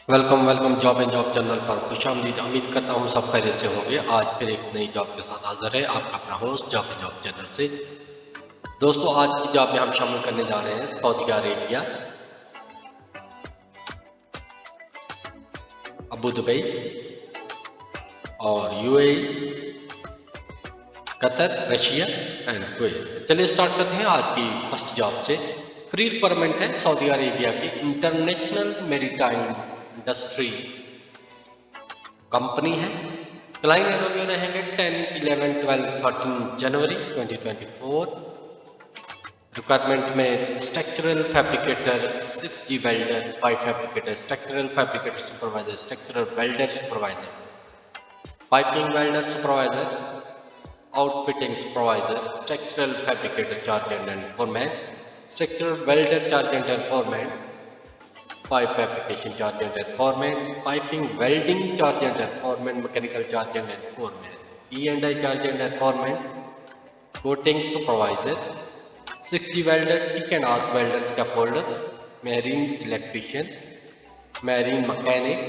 Welcome welcome job and job channel पर खुशामदीद। उम्मीद करता हूँ सब खैरियत से होंगे। आज फिर एक नई जॉब के साथ हाजिर है आपका अपना host job and job channel से। दोस्तों, आज की जॉब में हम शामिल करने जा रहे हैं सऊदी अरेबिया, अबू धाबी और UAE, Qatar, Russia and Kuwait. चलिए स्टार्ट करते हैं आज की फर्स्ट जॉब से। फ्री रिक्वायरमेंट है सऊदी अरेबिया की इंटरनेशनल मैरीटाइम इंडस्ट्री कंपनी है। क्लाइंट इंटरव्यू रहेंगे 10, 11, 12, 13 जनवरी 2024। रिक्वायरमेंट में structural fabricator, 6G welder, 5 fabricator, structural fabricator supervisor, structural welder supervisor, piping welder supervisor, outfitting supervisor, structural fabricator charge and foreman, structural welder charge and foreman, 5 fabrication charge and foreman, piping welding charge and foreman, mechanical charge and foreman, E&I charge and foreman, coating supervisor, 6G welder, TIG and arc welder, scaffolder, marine electrician, marine mechanic,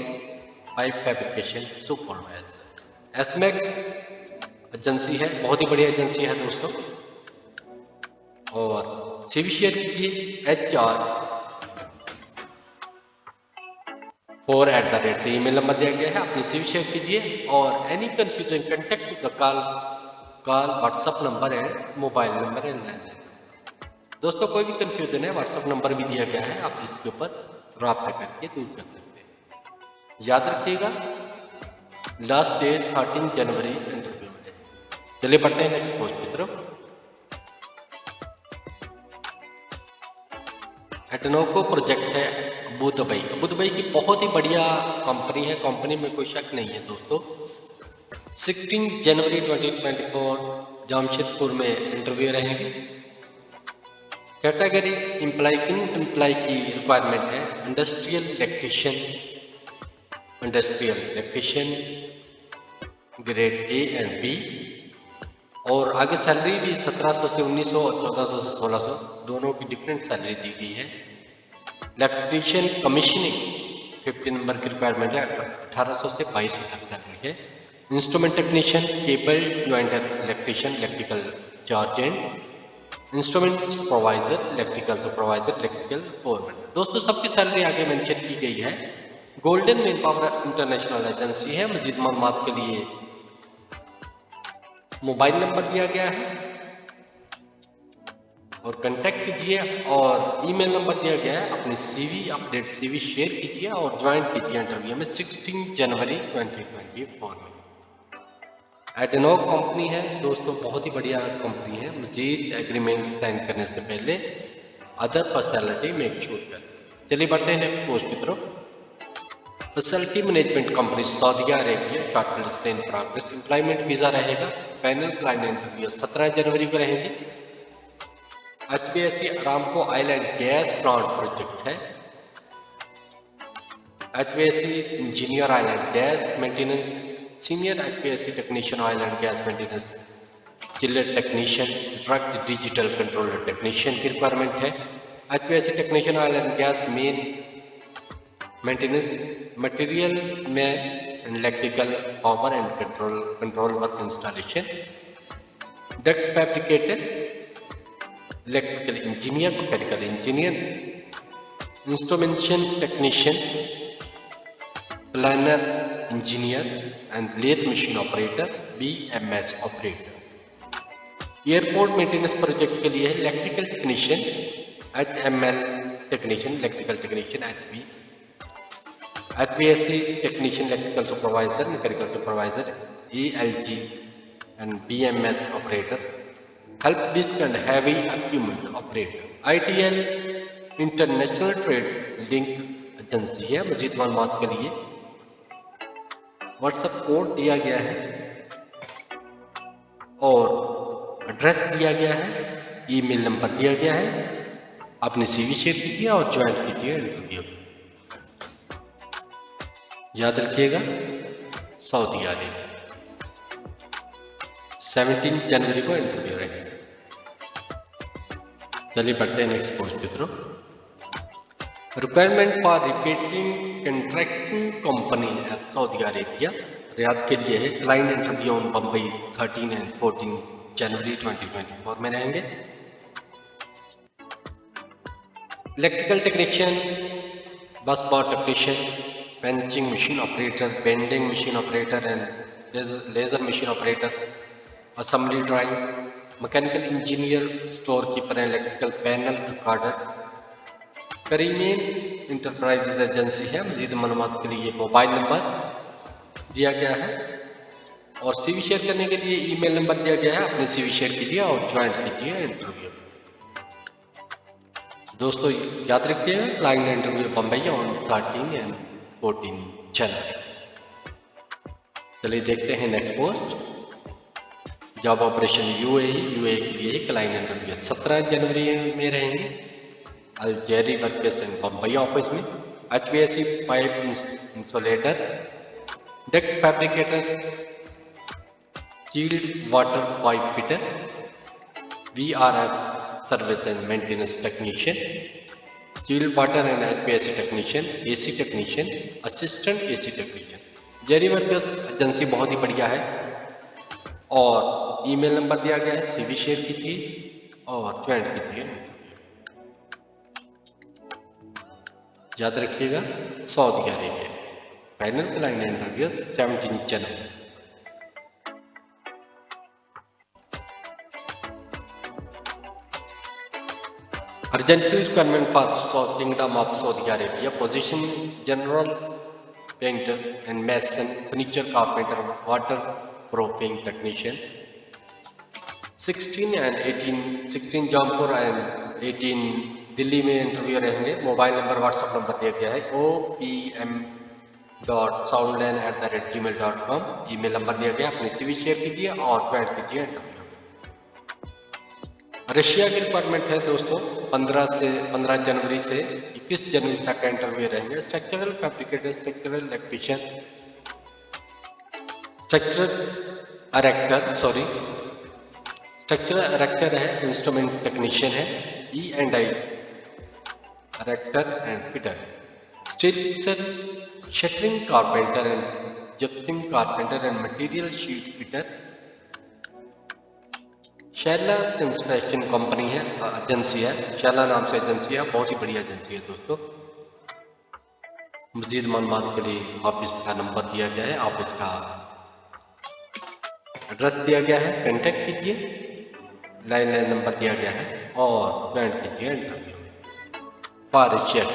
pipe fabrication supervisor। एसमैक्स agency है, बहुत ही बढ़िया agency है दोस्तों। और CV share कीजिए HR4 से email number दिया गया है, अपनी सीवी शेयर कीजिए। और any confusion contact the call WhatsApp number and mobile number and landline. दोस्तों, कोई भी कंफ्यूजन है व्हाट्सअप नंबर भी दिया गया है, आप इसके ऊपर रब्ता करके दूर कर सकते हैं। याद रखिएगा, लास्ट डेट 13 जनवरी इंटरव्यू में। चलिए बढ़ते हैं नेक्स्ट पोस्ट की तरफ। एटनोको प्रोजेक्ट है अबू धाबी। अबू धाबी की बहुत ही बढ़िया कंपनी है, कंपनी में कोई शक नहीं है दोस्तों। 16 जनवरी 2024 जामशेदपुर में इंटरव्यू रहेंगे। कैटेगरी एम्प्लाई की रिक्वायरमेंट है industrial electrician grade A and B. और आगे सैलरी भी 1700 से 1900 और 1400 से 1600 दोनों की डिफरेंट सैलरी दी गई है। इलेक्ट्रीशियन कमीशनिंग 50 नंबर की रिक्वायरमेंट है, 1800 से 2200 तक सैलरी है। Instrument technician, cable ज्वाइंटर electrician, electrical charge and instrument supervisor, electrical foreman. दोस्तों, सबकी सैलरी आगे मेंशन की गई है। Golden man power international agency है। मजीद मालूमात के लिए मोबाइल नंबर दिया गया है और कांटेक्ट कीजिए, और ईमेल नंबर दिया गया है। अपनी अपडेट सीवी शेयर कीजिए और ज्वाइन कीजिए इंटरव्यू में 16 जनवरी 2024 में। एडनो कंपनी है दोस्तों, बहुत ही बढ़िया कंपनी है। मजीद एग्रीमेंट साइन करने से पहले अदर फैसिलिटी मेक श्योर कर। चलिए बढ़ते हैं नेक्स्ट पोस्ट की तरफ। Facility management company Saudi Arabia, shortlist stay in progress, employment visa रहेगा। फाइनल क्लाइंट इंटरव्यू 17 जनवरी को रहेंगे। HPSC Aramco oil and gas plant project है। HPSC engineer oil and gas maintenance, senior HPSC technician oil and gas maintenance, chiller technician, truck digital controller technician की requirement है। HPSC technician oil and gas main maintenance, material में electrical power and control work installation, duct fabricator, electrical engineer, mechanical engineer, instrumentation technician, planner engineer and lathe machine operator, BMS operator. Airport maintenance project के लिए है electrical technician, HML technician, electrical technician, HPSC technician, electrical supervisor, mechanical supervisor, ELG and BMS operator, help desk and heavy equipment operator. ITL international trade link agency है। मजीद मालूमात के लिए WhatsApp code दिया गया है और एड्रेस दिया गया है, ईमेल नंबर दिया गया है। अपनी सीवी शेयर कीजिए और ज्वाइन कीजिए इंटरव्यू। याद रखिएगा, सऊदी अरेबिया 17 जनवरी को इंटरव्यू रहेगा। चलिए बढ़ते हैं नेक्स्ट पोस्ट की तरफ। Requirement for repeating contracting company at Saudi Arabia, Riyadh के लिए है। Client interview on Bombay 13 and 14 जनवरी 2024 में रहेंगे। Electrical technician, bus bar technician, punching machine operator, bending machine operator and laser machine operator, assembly drawing, mechanical engineer, store keeper, electrical panel recorder. करीमेन enterprises agency है। मजीद मालूमात के लिए मोबाइल नंबर दिया गया है और सीवी शेयर करने के लिए ईमेल नंबर दिया गया है। अपने सीवी शेयर कीजिए और ज्वाइन कीजिए इंटरव्यू। दोस्तों याद रखिएगा, client interview Bombay on 13 and 14 जनवरी। चलिए देखते हैं next post. Job operation UAE के लिए क्लाइंट इंटरव्यू 17 जनवरी में रहेंगे। अलजेरी वर्कर्स इन बम्बई ऑफिस में। HVAC pipe insulator, duct fabricator, child water pipe fitter, VRF service and maintenance technician, child water and HVAC technician, AC technician, assistant AC technician. Jerry workers agency बहुत ही बढ़िया है और email number दिया गया है। CV share कीजिए और join कीजिए। याद रखिएगा, Saudi Arabia. Final client interview 17 जनवरी। Urgently requirement for kingdom of Saudi Arabia, position general painter and mason, furniture carpenter, waterproofing technician. 16 Jaunpur and 18 Delhi में इंटरव्यू रहेंगे। मोबाइल नंबर व्हाट्सएप नंबर दिया गया है opm.soundline@gmail.com। ईमेल नंबर दिया गया, अपनी CV share कीजिए और ज्वाइन कीजिए इंटरव्यू। रशिया की रिक्वायरमेंट है दोस्तों 15 जनवरी से 21 जनवरी तक का इंटरव्यू रहेंगे। Structural fabricator, structural electrician, structural erector है, इंस्ट्रूमेंट टेक्नीशियन है, E&I erector and fitter, steel shuttering carpenter and gypsum carpenter and material sheet fitter. Shaila inspection company है, एजेंसी है, शैला नाम से एजेंसी है, बहुत ही बढ़िया एजेंसी है दोस्तों। मजीद मालूमात के लिए ऑफिस का नंबर दिया गया है, ऑफिस का एड्रेस दिया गया है, कांटेक्ट कीजिए, लैंडलाइन नंबर दिया गया है और ज्वाइन कीजिए इंटरव्यू फॉर चेक।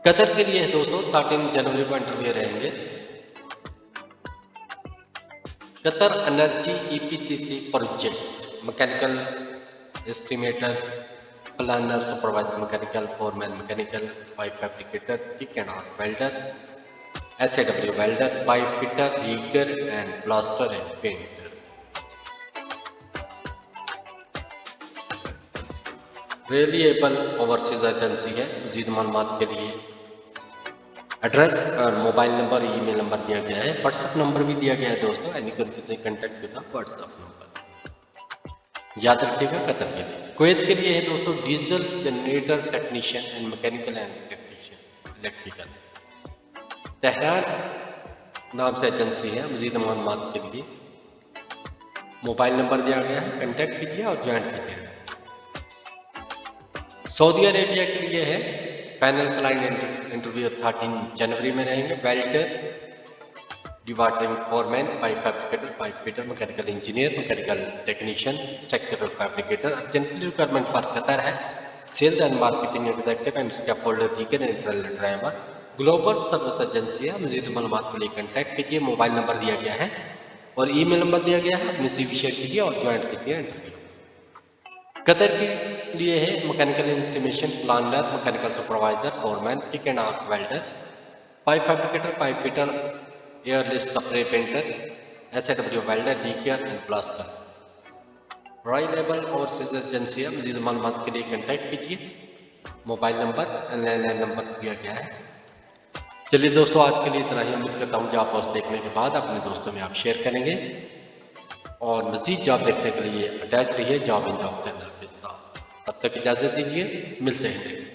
कतर के लिए है दोस्तों 13 जनवरी को इंटरव्यू रहेंगे। Qatar energy EPCC project, mechanical estimator, planner, supervisor mechanical, foreman mechanical, pipe fabricator, pick and out welder, SAW welder, pipe fitter, rigger and blaster and painter. Reliable overseas agency है। मजीद मालूमात के लिए एड्रेस और mobile number, email number दिया गया है, WhatsApp number भी दिया गया है दोस्तों। Any confusion contact with WhatsApp number. याद रखिएगा कतर के लिए। कुवैत के लिए है दोस्तों diesel generator technician and mechanical and electrical. Tehran नाम से एजेंसी है। मजीद मालूमात के लिए मोबाइल नंबर दिया गया है, कांटेक्ट कीजिए और ज्वाइन कीजिए। सऊदी अरेबिया के लिए है पैनल क्लाइंट इंटरव्यू 13 जनवरी में रहेंगे। Welder, dewatering foreman, pipe fabricator, pipe fitter, mechanical engineer, mechanical technician, structural fabricator. Urgently requirement for Qatar है। Sales and marketing executive and scaffolder, rigger and trailer driver. Global service agency है। मजीद मालूमात के लिए contact कीजिए, mobile number दिया गया है और ईमेल नंबर दिया गया है, अपनी CV शेयर कीजिए और ज्वाइन कीजिए इंटरव्यू। कतर के लिए है mechanical estimation, planner, mechanical supervisor, foreman, pick and out welder, pipe fabricator, pipe fitter, airless spray painter, SAW welder, rigger and blaster. Reliable overseas agency है। मजीद मालूमात के लिए कांटेक्ट कीजिए, मोबाइल नंबर, लैंडलाइन नंबर दिया गया है। चलिए दोस्तों, आज के लिए इतना ही। उम्मीद करता हूँ जॉब पोस्ट देखने के बाद अपने दोस्तों में आप शेयर करेंगे। और मज़ीद जॉब देखने के लिए अटैच रहिए जॉब इन जॉब चैनल के साथ। तब तक इजाज़त दीजिए, मिलते हैं नेक्स्ट।